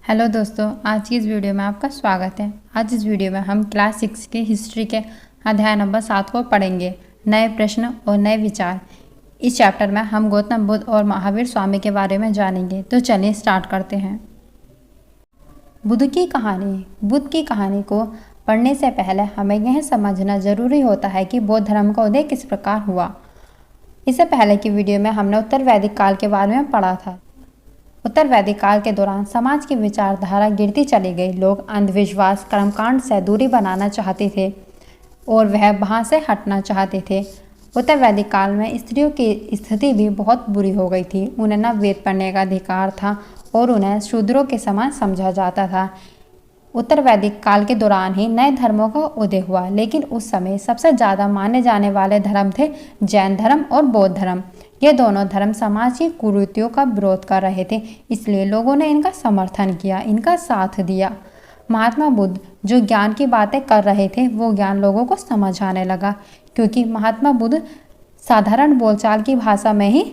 Hello दोस्तों, आज की इस वीडियो में आपका स्वागत है। आज इस वीडियो में हम क्लास 6 के हिस्ट्री के अध्याय नंबर 7 को पढ़ेंगे, नए प्रश्न और नए विचार। इस चैप्टर में हम गौतम बुद्ध और महावीर स्वामी के बारे में जानेंगे। तो चलिए स्टार्ट करते हैं। बुद्ध की कहानी को पढ़ने से पहले हमें यह समझना जरूरी होता है कि बौद्ध धर्म का उदय किस प्रकार हुआ। इससे पहले की वीडियो में हमने उत्तर वैदिक काल के बारे में पढ़ा था। उत्तर वैदिक काल के दौरान समाज की विचारधारा गिरती चली गई। लोग अंधविश्वास, कर्मकांड से दूरी बनाना चाहते थे और वह वहाँ से हटना चाहते थे। उत्तर वैदिक काल में स्त्रियों की स्थिति भी बहुत बुरी हो गई थी। उन्हें न वेद पढ़ने का अधिकार था और उन्हें शूद्रों के समान समझा जाता था। उत्तर वैदिक काल के दौरान ही नए धर्मों का उदय हुआ, लेकिन उस समय सबसे ज़्यादा माने जाने वाले धर्म थे जैन धर्म और बौद्ध धर्म। ये दोनों धर्म समाज की कुरीतियों का विरोध कर रहे थे, इसलिए लोगों ने इनका समर्थन किया, इनका साथ दिया। महात्मा बुद्ध जो ज्ञान की बातें कर रहे थे वो ज्ञान लोगों को समझ आने लगा, क्योंकि महात्मा बुद्ध साधारण बोलचाल की भाषा में ही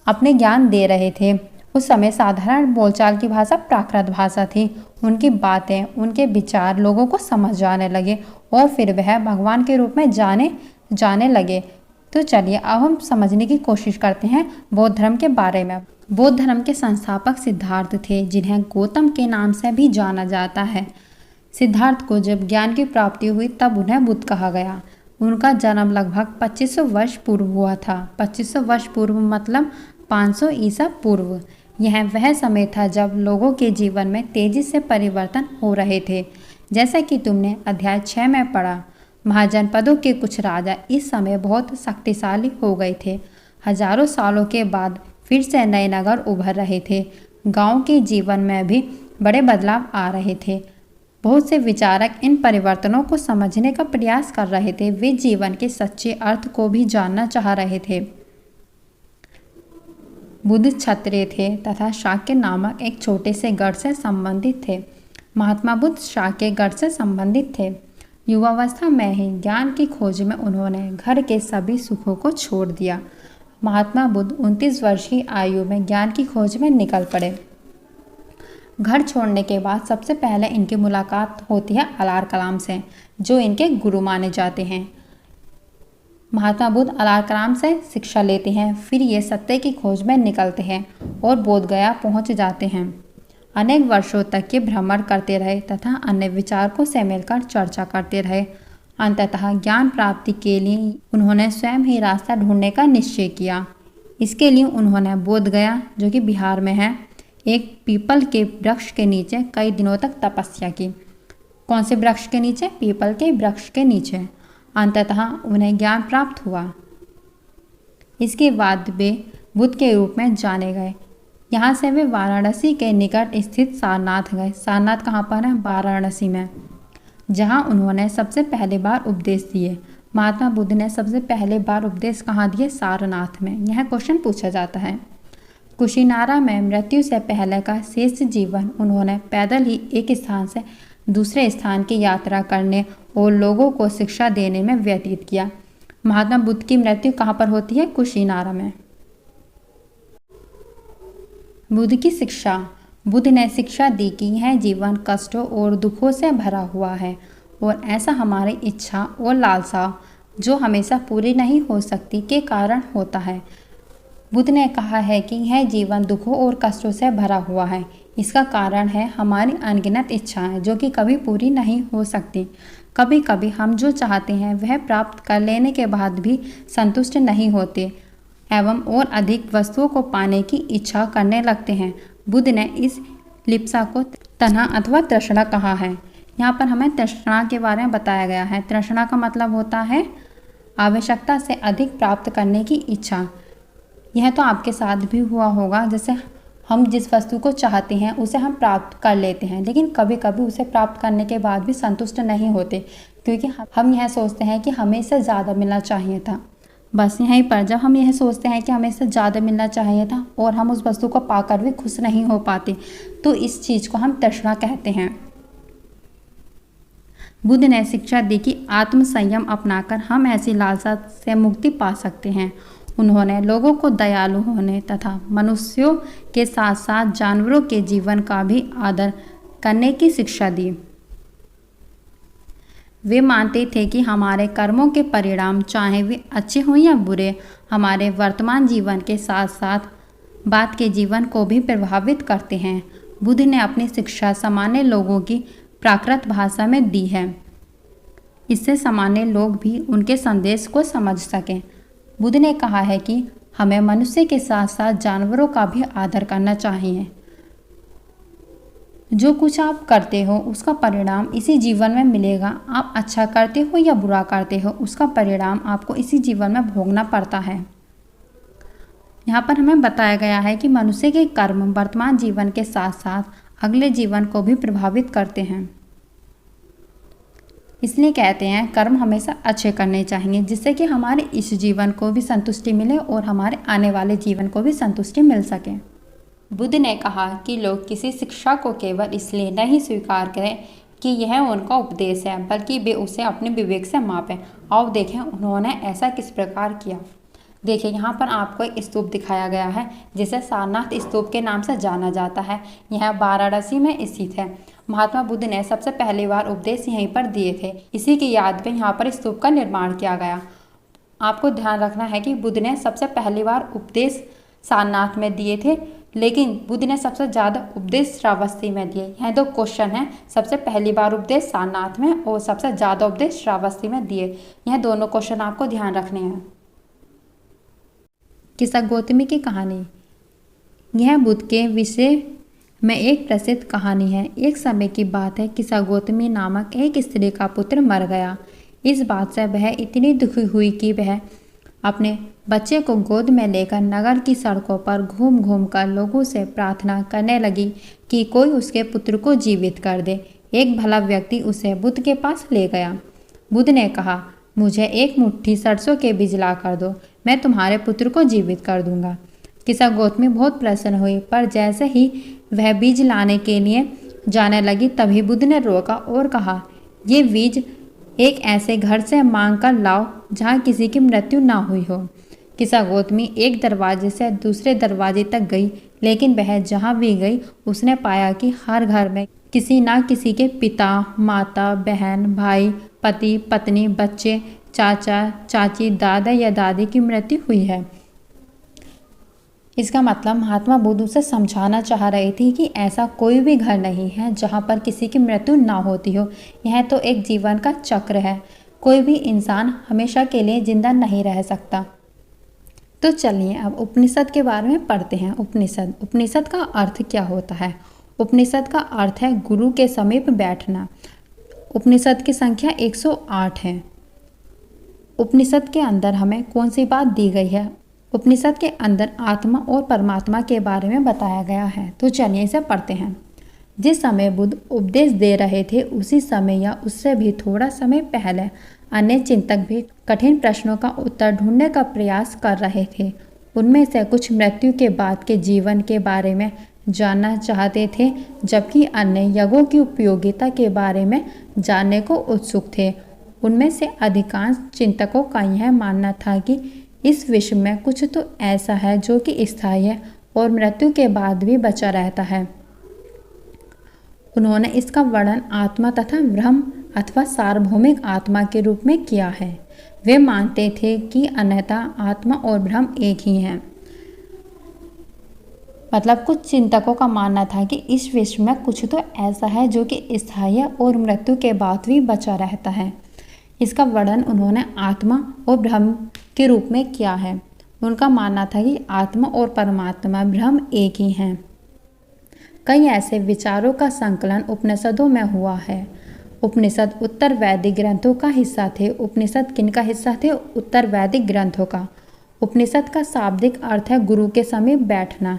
अपने ज्ञान दे रहे थे। उस समय साधारण बोलचाल की भाषा प्राकृत भाषा थी। उनकी बातें, उनके विचार लोगों को समझ आने लगे और फिर वह भगवान के रूप में जाने लगे। तो चलिए अब हम समझने की कोशिश करते हैं बौद्ध धर्म के बारे में। बौद्ध धर्म के संस्थापक सिद्धार्थ थे, जिन्हें गौतम के नाम से भी जाना जाता है। सिद्धार्थ को जब ज्ञान की प्राप्ति हुई तब उन्हें बुद्ध कहा गया। उनका जन्म लगभग 2500 वर्ष पूर्व हुआ था। 2500 वर्ष पूर्व मतलब 500 ईसा पूर्व। यह वह समय था जब लोगों के जीवन में तेजी से परिवर्तन हो रहे थे। जैसा कि तुमने अध्याय 6 में पढ़ा, महाजनपदों के कुछ राजा इस समय बहुत शक्तिशाली हो गए थे। हजारों सालों के बाद फिर से नए नगर उभर रहे थे। गांव के जीवन में भी बड़े बदलाव आ रहे थे। बहुत से विचारक इन परिवर्तनों को समझने का प्रयास कर रहे थे। वे जीवन के सच्चे अर्थ को भी जानना चाह रहे थे। बुद्ध क्षत्रिय थे तथा शाक्य नामक एक छोटे से गढ़ से संबंधित थे। महात्मा बुद्ध शाक्य गढ़ से संबंधित थे। युवावस्था में ही ज्ञान की खोज में उन्होंने घर के सभी सुखों को छोड़ दिया। महात्मा बुद्ध 29 वर्ष की आयु में ज्ञान की खोज में निकल पड़े। घर छोड़ने के बाद सबसे पहले इनकी मुलाकात होती है अलार कलाम से, जो इनके गुरु माने जाते हैं। महात्मा बुद्ध अलार कलाम से शिक्षा लेते हैं। फिर ये सत्य की खोज में निकलते हैं और बोध गया पहुँच जाते हैं। अनेक वर्षों तक ये भ्रमण करते रहे तथा अन्य विचारकों से मिलकर चर्चा करते रहे। अंततः ज्ञान प्राप्ति के लिए उन्होंने स्वयं ही रास्ता ढूंढने का निश्चय किया। इसके लिए उन्होंने बोध गया, जो कि बिहार में है, एक पीपल के वृक्ष के नीचे कई दिनों तक तपस्या की। कौन से वृक्ष के नीचे? पीपल के वृक्ष के नीचे। अंततः उन्हें ज्ञान प्राप्त हुआ। इसके बाद वे बुद्ध के रूप में जाने गए। यहाँ से वे वाराणसी के निकट स्थित सारनाथ गए। सारनाथ कहाँ पर है? वाराणसी में, जहाँ उन्होंने सबसे पहली बार उपदेश दिए। महात्मा बुद्ध ने सबसे पहली बार उपदेश कहाँ दिए? सारनाथ में। यह क्वेश्चन पूछा जाता है। कुशीनारा में मृत्यु से पहले का शेष जीवन उन्होंने पैदल ही एक स्थान से दूसरे स्थान की यात्रा करने और लोगों को शिक्षा देने में व्यतीत किया। महात्मा बुद्ध की मृत्यु कहाँ पर होती है? कुशीनारा में। बुद्ध की शिक्षा। बुद्ध ने शिक्षा दी कि यह जीवन कष्टों और दुखों से भरा हुआ है और ऐसा हमारी इच्छा और लालसा, जो हमेशा पूरी नहीं हो सकती, के कारण होता है। बुद्ध ने कहा है कि यह जीवन दुखों और कष्टों से भरा हुआ है। इसका कारण है हमारी अनगिनत इच्छाएं, जो कि कभी पूरी नहीं हो सकती। कभी कभी हम जो चाहते हैं वह प्राप्त कर लेने के बाद भी संतुष्ट नहीं होते एवं और अधिक वस्तुओं को पाने की इच्छा करने लगते हैं। बुद्ध ने इस लिप्सा को तन्हा अथवा तृष्णा कहा है। यहाँ पर हमें तृष्णा के बारे में बताया गया है। तृष्णा का मतलब होता है आवश्यकता से अधिक प्राप्त करने की इच्छा। यह तो आपके साथ भी हुआ होगा, जैसे हम जिस वस्तु को चाहते हैं उसे हम प्राप्त कर लेते हैं, लेकिन कभी कभी उसे प्राप्त करने के बाद भी संतुष्ट नहीं होते, क्योंकि हम यह सोचते हैं कि हमें इससे ज़्यादा मिलना चाहिए था। बस यहीं पर जब हम यह सोचते हैं कि हमें इससे ज़्यादा मिलना चाहिए था और हम उस वस्तु को पाकर भी खुश नहीं हो पाते, तो इस चीज़ को हम तृष्णा कहते हैं। बुद्ध ने शिक्षा दी कि आत्म संयम अपनाकर हम ऐसी लालसा से मुक्ति पा सकते हैं उन्होंने लोगों को दयालु होने तथा मनुष्यों के साथ साथ जानवरों के जीवन का भी आदर करने की शिक्षा दी। वे मानते थे कि हमारे कर्मों के परिणाम, चाहे वे अच्छे हों या बुरे, हमारे वर्तमान जीवन के साथ साथ बाद के जीवन को भी प्रभावित करते हैं। बुद्ध ने अपनी शिक्षा सामान्य लोगों की प्राकृत भाषा में दी है, इससे सामान्य लोग भी उनके संदेश को समझ सकें। बुद्ध ने कहा है कि हमें मनुष्य के साथ साथ जानवरों का भी आदर करना चाहिए। जो कुछ आप करते हो उसका परिणाम इसी जीवन में मिलेगा। आप अच्छा करते हो या बुरा करते हो, उसका परिणाम आपको इसी जीवन में भोगना पड़ता है। यहाँ पर हमें बताया गया है कि मनुष्य के कर्म वर्तमान जीवन के साथ साथ अगले जीवन को भी प्रभावित करते हैं। इसलिए कहते हैं कर्म हमेशा अच्छे करने चाहिए, जिससे कि हमारे इस जीवन को भी संतुष्टि मिले और हमारे आने वाले जीवन को भी संतुष्टि मिल सके। बुद्ध ने कहा कि लोग किसी शिक्षा को केवल इसलिए नहीं स्वीकार करें कि यह उनका उपदेश है, बल्कि वे उसे अपने विवेक से मापें। आओ देखें उन्होंने ऐसा किस प्रकार किया। देखिए, यहाँ पर आपको एक स्तूप दिखाया गया है जिसे सारनाथ स्तूप के नाम से जाना जाता है। यह वाराणसी में स्थित है। महात्मा बुद्ध ने सबसे पहली बार उपदेश यहीं पर दिए थे। इसी की याद में यहाँ पर स्तूप का निर्माण किया गया। आपको ध्यान रखना है कि बुद्ध ने सबसे पहली बार उपदेश सारनाथ में दिए थे, लेकिन बुद्ध ने सबसे ज़्यादा उपदेश श्रावस्ती में दिए। यह दो क्वेश्चन हैं, सबसे पहली बार उपदेश सारनाथ में और सबसे ज़्यादा उपदेश श्रावस्ती में दिए। यह दोनों क्वेश्चन आपको ध्यान रखने हैं। किस्सा गौतमी की कहानी। यह बुद्ध के विषय में एक प्रसिद्ध कहानी है। एक समय की बात है, किस्सा गौतमी नामक एक स्त्री का पुत्र मर गया। इस बात से वह इतनी दुखी हुई कि वह अपने बच्चे को गोद में लेकर नगर की सड़कों पर घूम घूम कर लोगों से प्रार्थना करने लगी कि कोई उसके पुत्र को जीवित कर दे। एक भला व्यक्ति उसे बुद्ध के पास ले गया। बुद्ध ने कहा, मुझे एक मुट्ठी सरसों के बीज ला कर दो, मैं तुम्हारे पुत्र को जीवित कर दूंगा। किस्सा गौतमी बहुत प्रसन्न हुई, पर जैसे ही वह बीज लाने के लिए जाने लगी तभी बुद्ध ने रोका और कहा, ये बीज एक ऐसे घर से मांग कर लाओ जहाँ किसी की मृत्यु ना हुई हो। किस्सा गौतमी एक दरवाजे से दूसरे दरवाजे तक गई, लेकिन वह जहाँ भी गई उसने पाया कि हर घर में किसी ना किसी के पिता, माता, बहन, भाई, पति, पत्नी, बच्चे, चाचा, चाची, दादा या दादी की मृत्यु हुई है। इसका मतलब महात्मा बुद्ध उसे समझाना चाह रही थी कि ऐसा कोई भी घर नहीं है जहाँ पर किसी की मृत्यु ना होती हो। यह तो एक जीवन का चक्र है। कोई भी इंसान हमेशा के लिए जिंदा नहीं रह सकता। तो चलिए अब उपनिषद के बारे में पढ़ते हैं। उपनिषद का अर्थ क्या होता है? उपनिषद का अर्थ है गुरु के समीप बैठना। उपनिषद की संख्या 108 है। उपनिषद के अंदर हमें कौन सी बात दी गई है? उपनिषद के अंदर आत्मा और परमात्मा के बारे में बताया गया है। तो चलिए इसे पढ़ते हैं। जिस समय बुद्ध उपदेश दे रहे थे उसी समय या उससे भी थोड़ा समय पहले अन्य चिंतक भी कठिन प्रश्नों का उत्तर ढूंढने का प्रयास कर रहे थे। उनमें से कुछ मृत्यु के बाद के जीवन के बारे में जानना चाहते थे, जबकि अन्य यज्ञों की उपयोगिता के बारे में जानने को उत्सुक थे। उनमें से अधिकांश चिंतकों का यह मानना था कि इस विश्व में कुछ तो ऐसा है जो कि स्थायी है और मृत्यु के बाद भी बचा रहता है। उन्होंने इसका वर्णन आत्मा तथा ब्रह्म अथवा सार्वभौमिक आत्मा के रूप में किया है। वे मानते थे कि अन्यथा आत्मा और ब्रह्म एक ही हैं। मतलब कुछ चिंतकों का मानना था कि इस विश्व में कुछ तो ऐसा है जो कि स्थायी है और मृत्यु के बाद भी बचा रहता है। इसका वर्णन उन्होंने आत्मा और ब्रह्म के रूप में किया है। उनका मानना था कि आत्मा और परमात्मा ब्रह्म एक ही हैं। कई ऐसे विचारों का संकलन उपनिषदों में हुआ है। उपनिषद उत्तर वैदिक ग्रंथों का हिस्सा थे। उपनिषद किनका हिस्सा थे? उत्तर वैदिक ग्रंथों का। उपनिषद का शाब्दिक अर्थ है गुरु के समीप बैठना।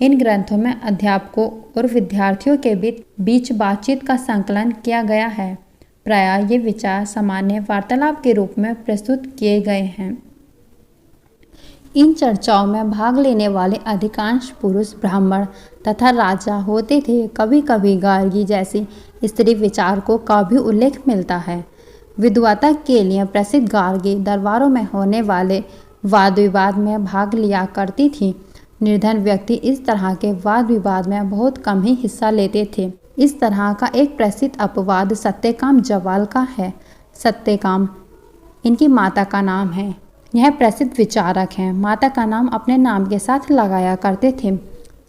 इन ग्रंथों में अध्यापकों और विद्यार्थियों के बीच बातचीत का संकलन किया गया है। प्रायः ये विचार सामान्य वार्तालाप के रूप में प्रस्तुत किए गए हैं। इन चर्चाओं में भाग लेने वाले अधिकांश पुरुष ब्राह्मण तथा राजा होते थे। कभी कभी गार्गी जैसी स्त्री विचारकों का भी उल्लेख मिलता है। विद्वता के लिए प्रसिद्ध गार्गी दरबारों में होने वाले वाद विवाद में भाग लिया करती थी। निर्धन व्यक्ति इस तरह के वाद विवाद में बहुत कम ही हिस्सा लेते थे। इस तरह का एक प्रसिद्ध अपवाद सत्यकाम जवाल का है। सत्यकाम इनकी माता का नाम है। यह प्रसिद्ध विचारक हैं। माता का नाम अपने नाम के साथ लगाया करते थे।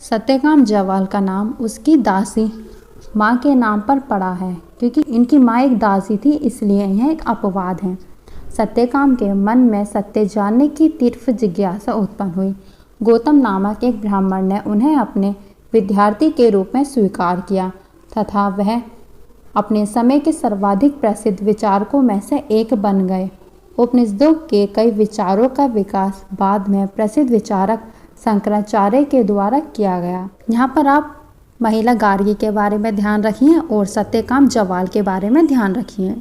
सत्यकाम जवाल का नाम उसकी दासी माँ के नाम पर पड़ा है। क्योंकि इनकी माँ एक दासी थी, इसलिए यह एक अपवाद है। सत्यकाम के मन में सत्य जानने की तीव्र जिज्ञासा उत्पन्न हुई। गौतम नामक एक ब्राह्मण ने उन्हें अपने विद्यार्थी के रूप में स्वीकार किया तथा वह अपने समय के सर्वाधिक प्रसिद्ध विचारकों में से एक बन गए। उपनिषदों के कई विचारों का विकास बाद में प्रसिद्ध विचारक शंकराचार्य के द्वारा किया गया। यहाँ पर आप महिला गार्गी के बारे में ध्यान रखिए और सत्यकाम जवाल के बारे में ध्यान रखिए।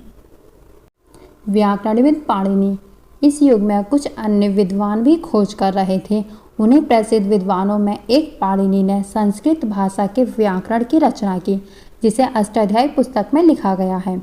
व्याकरणविद पाणिनि इस युग में कुछ अन्य विद्वान भी खोज कर रहे थे। उन्हीं प्रसिद्ध विद्वानों में एक पाणिनि ने संस्कृत भाषा के व्याकरण की रचना की, जिसे अष्टाध्यायी पुस्तक में लिखा गया है।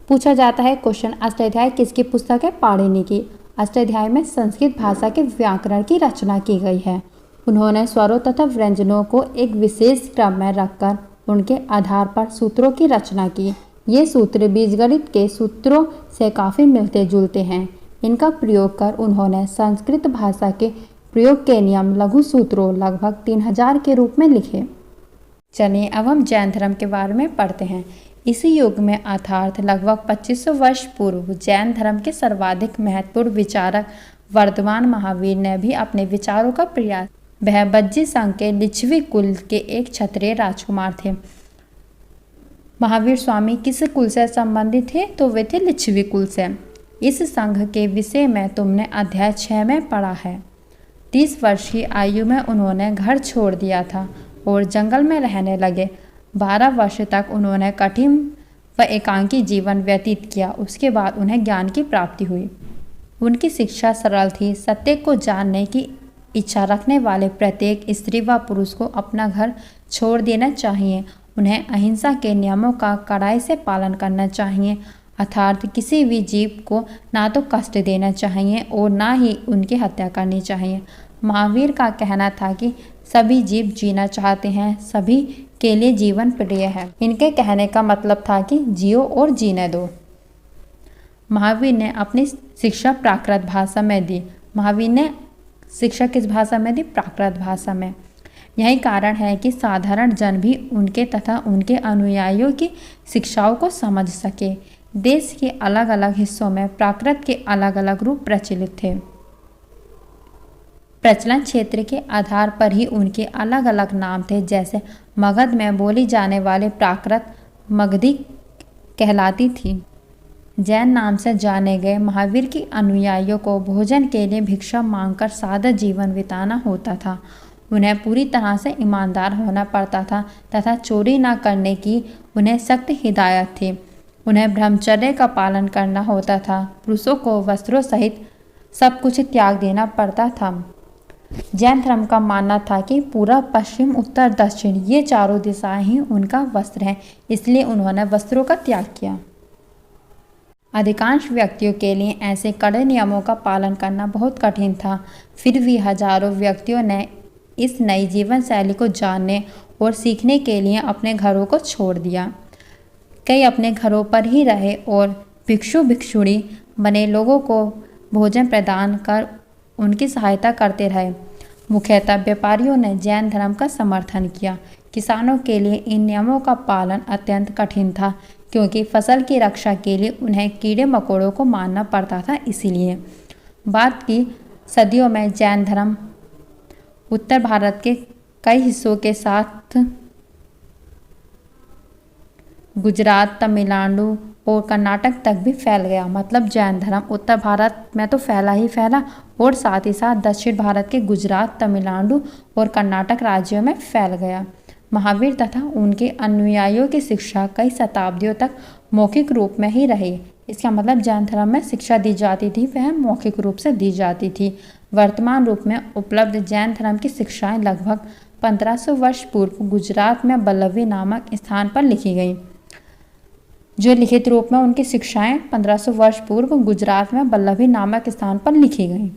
पूछा जाता है क्वेश्चन, अष्टाध्यायी किसकी पुस्तक है? पाणिनि की। अष्टाध्यायी में संस्कृत भाषा के व्याकरण की रचना की गई है। उन्होंने स्वरों तथा व्यंजनों को एक विशेष क्रम में रखकर उनके आधार पर सूत्रों की रचना की। ये सूत्र बीजगणित के सूत्रों से काफ़ी मिलते जुलते हैं। इनका प्रयोग कर उन्होंने संस्कृत भाषा के प्रयोग के नियम लघु सूत्रों लगभग 3000 के रूप में लिखे। चलिए अब हम जैन धर्म के बारे में पढ़ते हैं। इसी युग में अर्थात लगभग 2500 वर्ष पूर्व जैन धर्म के सर्वाधिक महत्वपूर्ण विचारक वर्धमान महावीर ने भी अपने विचारों का प्रयास। वह बज्जी संघ के लिच्छवी कुल के एक क्षत्रिय राजकुमार थे। महावीर स्वामी किस कुल से संबंधित थे? तो वे थे लिच्छवी कुल से। इस संघ के विषय में तुमने अध्याय 6 में पढ़ा है। 30 वर्ष की आयु में उन्होंने घर छोड़ दिया था और जंगल में रहने लगे। 12 वर्ष तक उन्होंने कठिन व एकांकी जीवन व्यतीत किया। उसके बाद उन्हें ज्ञान की प्राप्ति हुई। उनकी शिक्षा सरल थी। सत्य को जानने की इच्छा रखने वाले प्रत्येक स्त्री व पुरुष को अपना घर छोड़ देना चाहिए। उन्हें अहिंसा के नियमों का कड़ाई से पालन करना चाहिए, अर्थात किसी भी जीव को ना तो कष्ट देना चाहिए और ना ही उनकी हत्या करनी चाहिए। महावीर का कहना था कि सभी जीव जीना चाहते हैं, सभी के लिए जीवन प्रिय है। इनके कहने का मतलब था कि जियो और जीने दो। महावीर ने अपनी शिक्षा प्राकृत भाषा में दी। महावीर ने शिक्षा किस भाषा में दी? प्राकृत भाषा में। यही कारण है कि साधारण जन भी उनके तथा उनके अनुयायियों की शिक्षाओं को समझ सके। देश के अलग अलग हिस्सों में प्राकृत के अलग अलग रूप प्रचलित थे। प्रचलन क्षेत्र के आधार पर ही उनके अलग अलग नाम थे। जैसे मगध में बोली जाने वाले प्राकृत मगधी कहलाती थी। जैन नाम से जाने गए महावीर की अनुयायियों को भोजन के लिए भिक्षा मांगकर सादा जीवन बिताना होता था। उन्हें पूरी तरह से ईमानदार होना पड़ता था तथा चोरी न करने की उन्हें सख्त हिदायत थी। उन्हें ब्रह्मचर्य का पालन करना होता था। पुरुषों को वस्त्रों सहित सब कुछ त्याग देना पड़ता था। जैन धर्म का मानना था कि पूर्व, पश्चिम, उत्तर, दक्षिण ये चारों दिशाएं ही उनका वस्त्र हैं, इसलिए उन्होंने वस्त्रों का त्याग किया। अधिकांश व्यक्तियों के लिए ऐसे कड़े नियमों का पालन करना बहुत कठिन था। फिर भी हजारों व्यक्तियों ने इस नई जीवन शैली को जानने और सीखने के लिए अपने घरों को छोड़ दिया। कई अपने घरों पर ही रहे और भिक्षु भिक्षुणी बने लोगों को भोजन प्रदान कर उनकी सहायता करते रहे। मुख्यतः व्यापारियों ने जैन धर्म का समर्थन किया। किसानों के लिए इन नियमों का पालन अत्यंत कठिन था, क्योंकि फसल की रक्षा के लिए उन्हें कीड़े मकोड़ों को मारना पड़ता था। इसीलिए बाद की सदियों में जैन धर्म उत्तर भारत के कई हिस्सों के साथ गुजरात, तमिलनाडु और कर्नाटक तक भी फैल गया। मतलब जैन धर्म उत्तर भारत में तो फैला ही फैला और साथ ही साथ दक्षिण भारत के गुजरात, तमिलनाडु और कर्नाटक राज्यों में फैल गया। महावीर तथा उनके अनुयायियों की शिक्षा कई शताब्दियों तक मौखिक रूप में ही रही। इसका मतलब जैन धर्म में शिक्षा दी जाती थी वह मौखिक रूप से दी जाती थी। वर्तमान रूप में उपलब्ध जैन धर्म की शिक्षाएं लगभग 1500 वर्ष पूर्व गुजरात में बल्लवी नामक स्थान पर लिखी गई। जो लिखित रूप में उनकी शिक्षाएं 1500 वर्ष पूर्व गुजरात में बल्लभी नामक स्थान पर लिखी गई।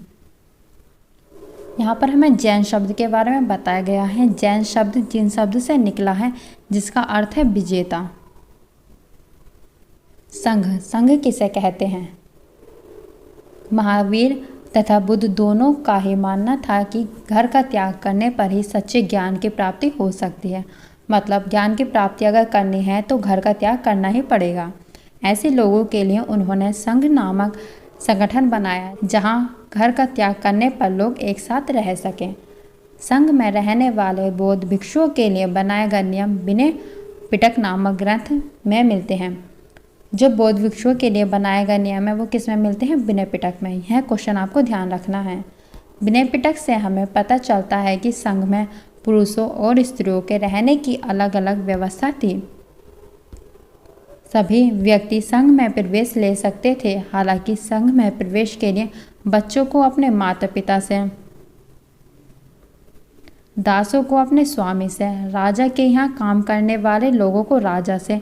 यहाँ पर हमें जैन शब्द के बारे में बताया गया है। जैन शब्द जिन शब्द से निकला है जिसका अर्थ है विजेता। संघ, संघ किसे कहते हैं? महावीर तथा बुद्ध दोनों का ही मानना था कि घर का त्याग करने पर ही सच्चे ज्ञान की प्राप्ति हो सकती है। मतलब ज्ञान की प्राप्ति अगर करनी है तो घर का त्याग करना ही पड़ेगा। ऐसे लोगों के लिए उन्होंने संघ नामक संगठन बनाया जहां घर का त्याग करने पर लोग एक साथ रह सकें। संघ में रहने वाले बौद्ध भिक्षुओं के लिए बनाए गए नियम विनय पिटक नामक ग्रंथ में मिलते हैं। जो बौद्ध भिक्षुओं के लिए बनाए गए नियम है वो किस में मिलते हैं? विनय पिटक में। यह क्वेश्चन आपको ध्यान रखना है। विनय पिटक से हमें पता चलता है कि संघ में पुरुषों और स्त्रियों के रहने की अलग अलग व्यवस्था थी। सभी व्यक्ति संघ में प्रवेश ले सकते थे। हालांकि संघ में प्रवेश के लिए बच्चों को अपने माता पिता से, दासों को अपने स्वामी से, राजा के यहाँ काम करने वाले लोगों को राजा से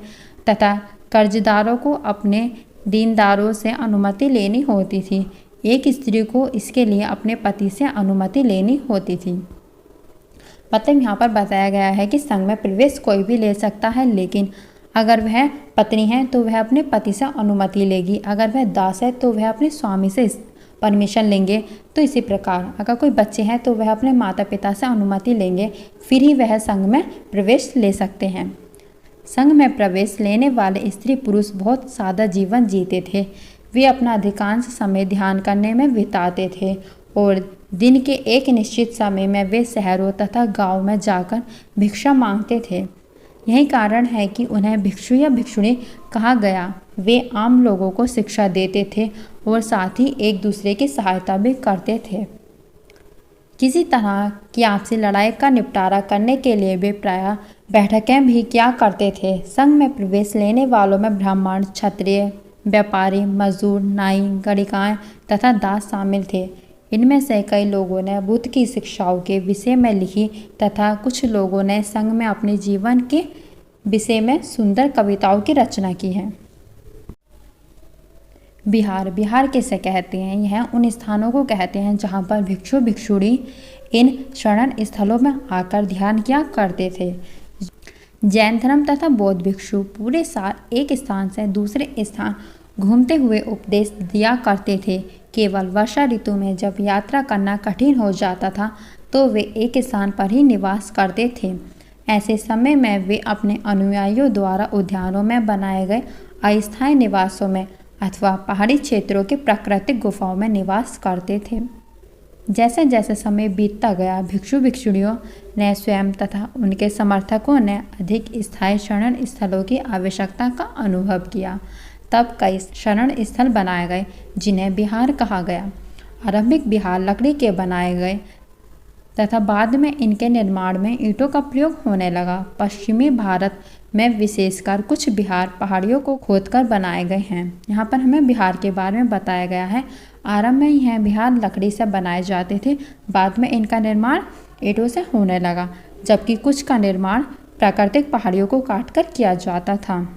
तथा कर्जदारों को अपने दीनदारों से अनुमति लेनी होती थी। एक स्त्री को इसके लिए अपने पति से अनुमति लेनी होती थी। मतलब यहाँ पर बताया गया है कि संघ में प्रवेश कोई भी ले सकता है, लेकिन अगर वह पत्नी है तो वह अपने पति से अनुमति लेगी। अगर वह दास है तो वह अपने स्वामी से परमिशन लेंगे। तो इसी प्रकार अगर कोई बच्चे हैं तो वह अपने माता पिता से अनुमति लेंगे, फिर ही वह संघ में प्रवेश ले सकते हैं। संघ में प्रवेश लेने वाले स्त्री पुरुष बहुत सादा जीवन जीते थे। वे अपना अधिकांश समय ध्यान करने में बिताते थे और दिन के एक निश्चित समय में वे शहरों तथा गांव में जाकर भिक्षा मांगते थे। यही कारण है कि उन्हें भिक्षु या भिक्षुणी कहा गया। वे आम लोगों को शिक्षा देते थे और साथ ही एक दूसरे की सहायता भी करते थे। किसी तरह की आपसी लड़ाई का निपटारा करने के लिए वे प्रायः बैठकें भी किया करते थे। संघ में प्रवेश लेने वालों में ब्राह्मण, क्षत्रिय, व्यापारी, मजदूर, नाई, गणिकाएँ तथा दास शामिल थे। इनमें से कई लोगों ने बुद्ध की शिक्षाओं के विषय में लिखी तथा कुछ लोगों ने संघ में अपने जीवन के विषय में सुंदर कविताओं की रचना की है। बिहार, बिहार किसे कहते हैं? यह उन स्थानों को कहते हैं जहाँ पर भिक्षु भिक्षुणी इन शरण स्थलों में आकर ध्यान किया करते थे। जैन धर्म तथा बौद्ध भिक्षु पूरे साल एक स्थान से दूसरे स्थान घूमते हुए उपदेश दिया करते थे। केवल वर्षा ऋतु में जब यात्रा करना कठिन हो जाता था तो वे एक स्थान पर ही निवास करते थे। ऐसे समय में वे अपने अनुयायियों द्वारा उद्यानों में बनाए गए अस्थायी निवासों में अथवा पहाड़ी क्षेत्रों के प्राकृतिक गुफाओं में निवास करते थे। जैसे जैसे समय बीतता गया भिक्षु भिक्षुणियों ने स्वयं तथा उनके समर्थकों ने अधिक स्थायी शरण स्थलों की आवश्यकता का अनुभव किया। तब कई शरण स्थल बनाए गए जिन्हें बिहार कहा गया। आरंभिक बिहार लकड़ी के बनाए गए तथा बाद में इनके निर्माण में ईंटों का प्रयोग होने लगा। पश्चिमी भारत में विशेषकर कुछ बिहार पहाड़ियों को खोदकर बनाए गए हैं। यहाँ पर हमें बिहार के बारे में बताया गया है। आरंभ में यह बिहार लकड़ी से बनाए जाते थे, बाद में इनका निर्माण ईंटों से होने लगा, जबकि कुछ का निर्माण प्राकृतिक पहाड़ियों को काटकर किया जाता था।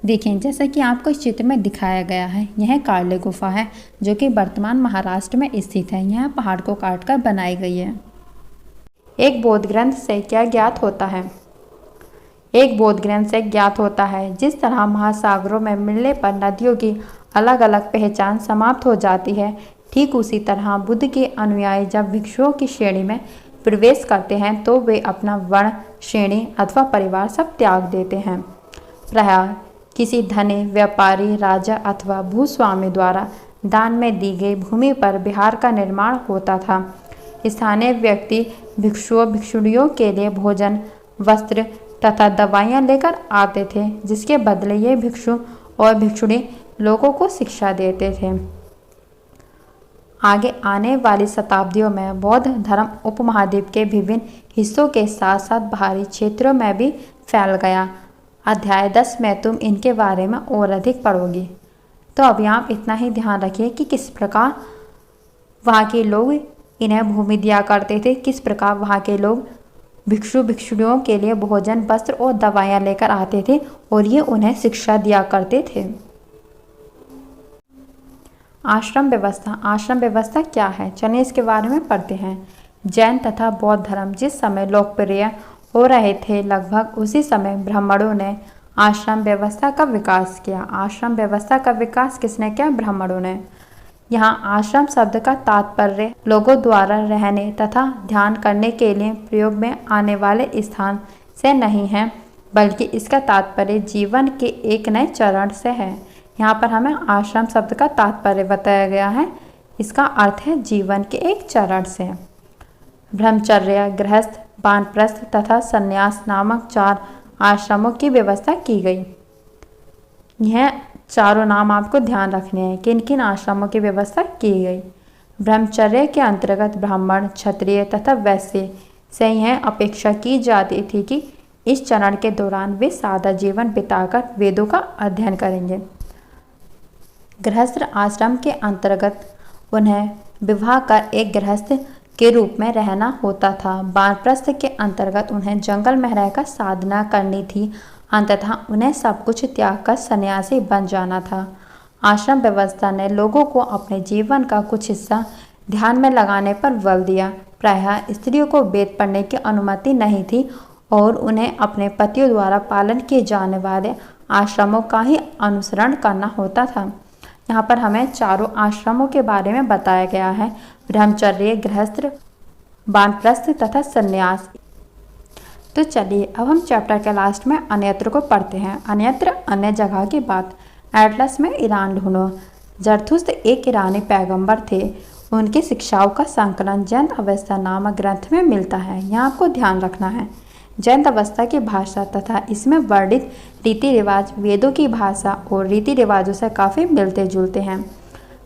देखें, जैसा कि आपको इस चित्र में दिखाया गया है, यह कार्ले गुफा है जो कि वर्तमान महाराष्ट्र में स्थित है। यह पहाड़ को काटकर बनाई गई है। एक बौद्ध ग्रंथ से क्या ज्ञात होता है? एक बौद्ध ग्रंथ से ज्ञात होता है जिस तरह महासागरों में मिलने पर नदियों की अलग अलग पहचान समाप्त हो जाती है, ठीक उसी तरह बुद्ध के अनुयायी जब भिक्षुओं की श्रेणी में प्रवेश करते हैं तो वे अपना वर्ण, श्रेणी अथवा परिवार सब त्याग देते हैं। प्रायः किसी धनी व्यापारी, राजा अथवा भूस्वामी द्वारा दान में दी गई भूमि पर बिहार का निर्माण होता था। स्थानीय व्यक्ति भिक्षुओं भिक्षुणियों के लिए भोजन, वस्त्र तथा दवाइयाँ लेकर आते थे, जिसके बदले ये भिक्षु और भिक्षुणी लोगों को शिक्षा देते थे। आगे आने वाली शताब्दियों में बौद्ध धर्म उपमहाद्वीप के विभिन्न हिस्सों के साथ साथ बाहरी क्षेत्रों में भी फैल गया। अध्याय 10 में तुम इनके बारे में और अधिक पढ़ोगी। तो अभी आप इतना ही ध्यान रखिए कि किस प्रकार वहाँ के लोग इन्हें भूमि दिया करते थे, किस प्रकार वहाँ के लोग भिक्षु भिक्षुणियों के लिए भोजन, वस्त्र और दवाइयाँ लेकर आते थे और ये उन्हें शिक्षा दिया करते थे। आश्रम व्यवस्था क्या है, चलिए इसके बारे में पढ़ते हैं। जैन तथा बौद्ध धर्म जिस समय लोकप्रिय हो रहे थे, लगभग उसी समय ब्राह्मणों ने आश्रम व्यवस्था का विकास किया। आश्रम व्यवस्था का विकास किसने किया? ब्राह्मणों ने। यहाँ आश्रम शब्द का तात्पर्य लोगों द्वारा रहने तथा ध्यान करने के लिए प्रयोग में आने वाले स्थान से नहीं है, बल्कि इसका तात्पर्य जीवन के एक नए चरण से है। यहाँ पर हमें आश्रम शब्द का तात्पर्य बताया गया है, इसका अर्थ है जीवन के एक चरण से। ब्रह्मचर्य, गृहस्थ, वानप्रस्थ तथा संन्यास नामक 4 आश्रमों की व्यवस्था की गई। यह चारों नाम आपको ध्यान रखने हैं। किन किन आश्रमों की व्यवस्था की गई? ब्रह्मचर्य के अंतर्गत ब्राह्मण, क्षत्रिय तथा वैश्य से यह अपेक्षा की जाती थी कि इस चरण के दौरान वे सादा जीवन बिताकर वेदों का अध्ययन करेंगे। गृहस्थ आश्रम के अंतर्गत उन्हें विवाह कर एक गृहस्थ के रूप में रहना होता था। वानप्रस्थ के अंतर्गत उन्हें जंगल में रहकर साधना करनी थी। अंततः उन्हें सब कुछ त्याग कर सन्यासी बन जाना था। आश्रम व्यवस्था ने लोगों को अपने जीवन का कुछ हिस्सा ध्यान में लगाने पर बल दिया। प्रायः स्त्रियों को वेद पढ़ने की अनुमति नहीं थी और उन्हें अपने पतियों द्वारा पालन किए जाने वाले आश्रमों का ही अनुसरण करना होता था। यहाँ पर हमें चारों आश्रमों के बारे में बताया गया है: ब्रह्मचर्य, गृहस्थ, वानप्रस्थ तथा संन्यास। तो चलिए अब हम चैप्टर के लास्ट में अन्यत्र को पढ़ते हैं। अन्यत्र, अन्य जगह की बात। एटलस में ईरान ढूंढो। जरथुस्त्र एक ईरानी पैगंबर थे। उनकी शिक्षाओं का संकलन जैन अवस्था नामक ग्रंथ में मिलता है। यहाँ आपको ध्यान रखना है, जैन अवस्था की भाषा तथा इसमें वर्णित रीति रिवाज वेदों की भाषा और रीति रिवाजों से काफ़ी मिलते जुलते हैं।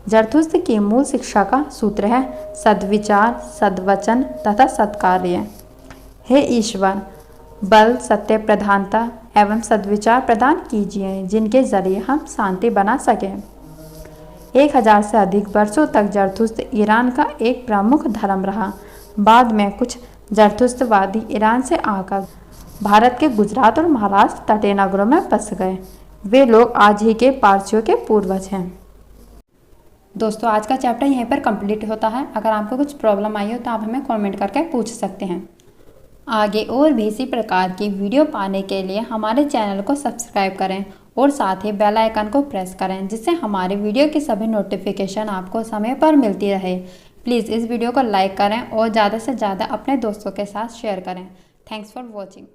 जरथुस्त्र की मूल शिक्षा का सूत्र है सद्विचार, सद्वचन तथा सत्कार्य। हे ईश्वर, बल, सत्य, प्रधानता एवं सद्विचार प्रदान कीजिए, जिनके जरिए हम शांति बना सकें। 1000 से अधिक वर्षों तक जरथुस्त्र ईरान का एक प्रमुख धर्म रहा। बाद में कुछ जरथुस्त्रवादी ईरान से आकर भारत के गुजरात और महाराष्ट्र तटीय नगरों में बस गए। वे लोग आज ही के पारसियों के पूर्वज हैं। दोस्तों, आज का चैप्टर यहीं पर कंप्लीट होता है। अगर आपको कुछ प्रॉब्लम आई हो तो आप हमें कमेंट करके पूछ सकते हैं। आगे और भी इसी प्रकार की वीडियो पाने के लिए हमारे चैनल को सब्सक्राइब करें और साथ ही बेल आइकन को प्रेस करें, जिससे हमारे वीडियो की सभी नोटिफिकेशन आपको समय पर मिलती रहे। प्लीज़ इस वीडियो को लाइक करें और ज़्यादा से ज़्यादा अपने दोस्तों के साथ शेयर करें। Thanks for watching.